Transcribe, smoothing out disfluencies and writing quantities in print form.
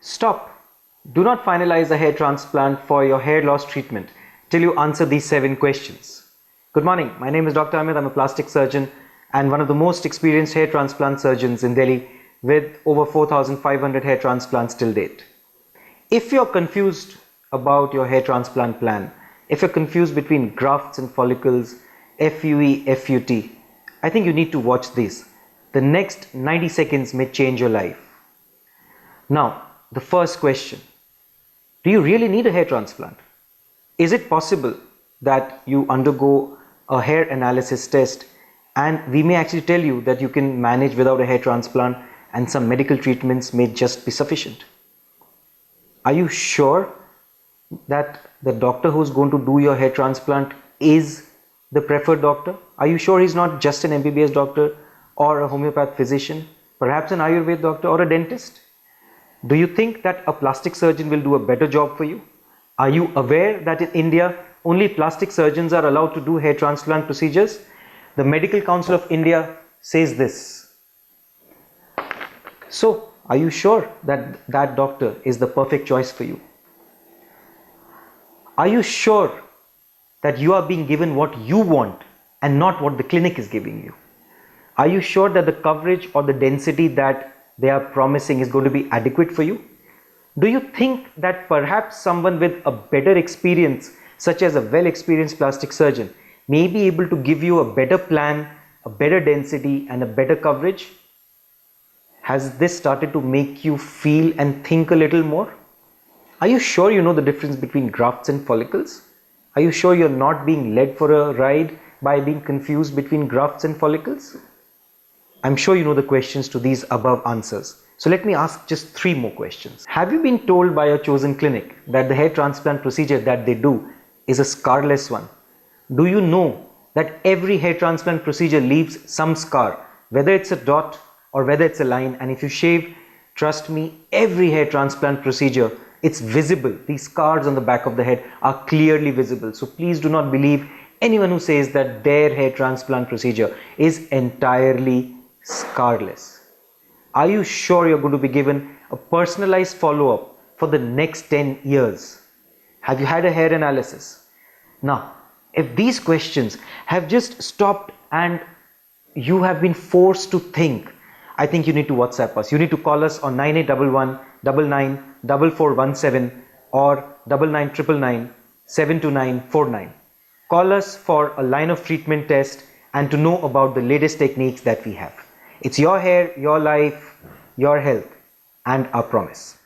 Stop. Do not finalize a hair transplant for your hair loss treatment till you answer these 7 questions. Good morning. My name is Dr. Amit. I'm a plastic surgeon and one of the most experienced hair transplant surgeons in Delhi with over 4,500 hair transplants till date. If you're confused about your hair transplant plan, if you're confused between grafts and follicles, FUE, FUT, I think you need to watch this. The next 90 seconds may change your life. Now, the first question, do you really need a hair transplant? Is it possible that you undergo a hair analysis test and we may actually tell you that you can manage without a hair transplant and some medical treatments may just be sufficient? Are you sure that the doctor who's going to do your hair transplant is the preferred doctor? Are you sure he's not just an MBBS doctor or a homeopath physician, perhaps an Ayurveda doctor or a dentist? Do you think that a plastic surgeon will do a better job for you? Are you aware that in India, only plastic surgeons are allowed to do hair transplant procedures? The Medical Council of India says this. So, are you sure that that doctor is the perfect choice for you? Are you sure that you are being given what you want and not what the clinic is giving you? Are you sure that the coverage or the density that they are promising is going to be adequate for you? Do you think that perhaps someone with a better experience, such as a well-experienced plastic surgeon, may be able to give you a better plan, a better density and a better coverage? Has this started to make you feel and think a little more? Are you sure you know the difference between grafts and follicles? Are you sure you're not being led for a ride by being confused between grafts and follicles? I'm sure you know the questions to these above answers. So let me ask just 3 more questions. Have you been told by your chosen clinic that the hair transplant procedure that they do is a scarless one? Do you know that every hair transplant procedure leaves some scar, whether it's a dot or whether it's a line, and if you shave, trust me, every hair transplant procedure, it's visible. These scars on the back of the head are clearly visible. So please do not believe anyone who says that their hair transplant procedure is entirely scarless. Are you sure you're going to be given a personalized follow-up for the next 10 years? Have you had a hair analysis? Now, if these questions have just stopped and you have been forced to think, I think you need to WhatsApp us. You need to call us on 9811 994417 or 9999 72949. Call us for a line of treatment test and to know about the latest techniques that we have. It's your hair, your life, your health, and our promise.